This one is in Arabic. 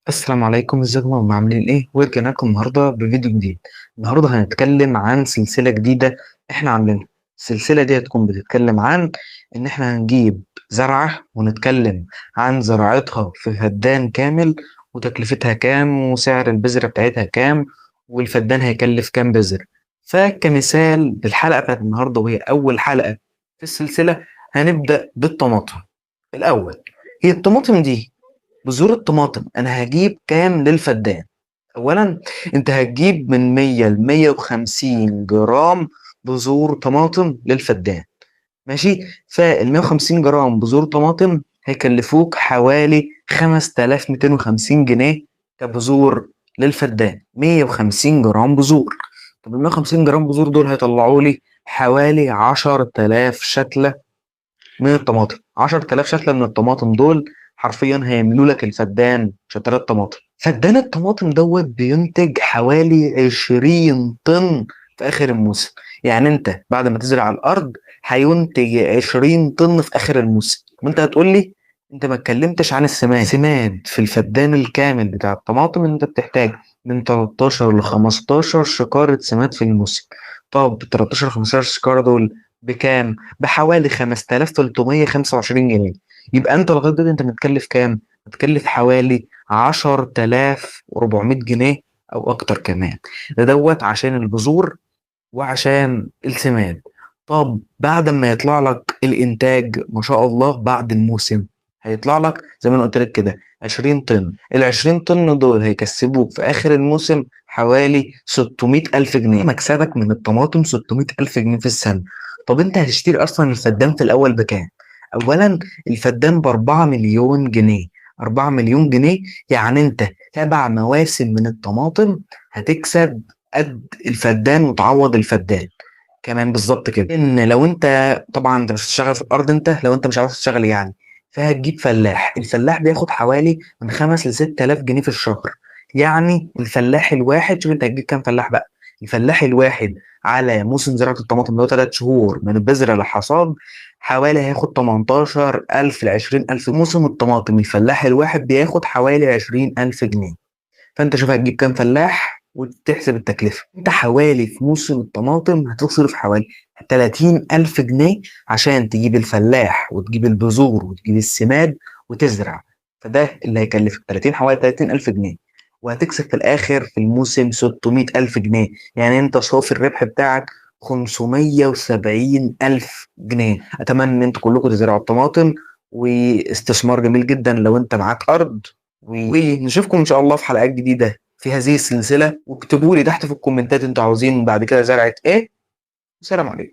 السلام عليكم، ازيكم عاملين ايه؟ ورجعنا لكم النهارده بفيديو جديد. النهارده هنتكلم عن سلسله جديده احنا عاملينها. السلسله دي هتكون بتتكلم عن ان احنا هنجيب زرعه ونتكلم عن زراعتها في فدان كامل، وتكلفتها كام، وسعر البذره بتاعتها كام، والفدان هيكلف كام بذره. فكمثال للحلقه بتاعت النهارده، وهي اول حلقه في السلسله، هنبدا بالطماطم الاول. هي الطماطم دي، بذور الطماطم انا هجيب كام للفدان؟ اولا انت هتجيب من 100 ل 150 جرام بذور طماطم للفدان. ماشي. فال 150 جرام بذور طماطم هيكلفوك حوالي 5250 جنيه كبذور للفدان. 150 جرام بذور. طب ال 150 جرام بذور دول هيطلعوا لي حوالي 10000 شتلة من الطماطم. 10000 شتلة من الطماطم دول حرفيا هيعملوا لك الفدان شتلات طماطم. فدان الطماطم دوت بينتج حوالي 20 طن في آخر الموسم. يعني انت بعد ما تزرع الأرض هينتج 20 طن في آخر الموسم. وانت هتقول لي انت ما اتكلمتش عن السماد. سماد في الفدان الكامل بتاع الطماطم انت بتحتاج من 13 ل 15 شكارة سماد في الموسم. طب 13 15 شكارة دول بكام؟ بحوالي 5325 جنيه. يبقى انت لغايه دلوقتي انت متكلف كام؟ متكلف حوالي 10400 جنيه او اكتر كمان. ده دوت عشان البذور وعشان السماد. طب بعد ما يطلع لك الانتاج ما شاء الله بعد الموسم، هيطلع لك زي ما انا قلت لك كده 20 طن. ال 20 طن دول هيكسبوك في اخر الموسم حوالي 600 الف جنيه. مكسبك من الطماطم 600 الف جنيه في السنه. طب انت هتشتري اصلا الفدان في الاول بكام؟ اولا الفدان ب 4 مليون جنيه. 4 مليون جنيه يعني انت 7 مواسم من الطماطم هتكسب قد الفدان وتعوض الفدان كمان بالظبط كده. ان لو انت، طبعا انت مش هتشتغل في الارض، انت لو انت مش عاوز تشتغل يعني، فهتجيب فلاح. الفلاح بياخد حوالي من 5 ل 6000 جنيه في الشهر. يعني الفلاح الواحد، شوف انت هتجيب كام فلاح بقى. الفلاح الواحد على موسم زراعة الطماطم اللي هو 3 شهور من البذرة للحصاد حوالي هياخد 18000 ل 20000. موسم الطماطم الفلاح الواحد بياخد حوالي 20000 جنيه. فانت شوف هتجيب كام فلاح وتحسب التكلفة. انت حوالي في موسم الطماطم هتصرف حوالي 30 ألف جنيه عشان تجيب الفلاح وتجيب البذور وتجيب السماد وتزرع. فده اللي هيكلفك 30، حوالي 30 ألف جنيه. وهتكسب في الآخر في الموسم 600 ألف جنيه. يعني انت صافي الربح بتاعك 570 ألف جنيه. أتمنى إن انتوا كلكم تزرعوا الطماطم، واستثمار جميل جدا لو انت معاك أرض. ونشوفكم ان شاء الله في حلقات جديده في هذه السلسله. واكتبوا لي تحت في الكومنتات انتوا عاوزين بعد كده زرعه ايه. والسلام عليكم.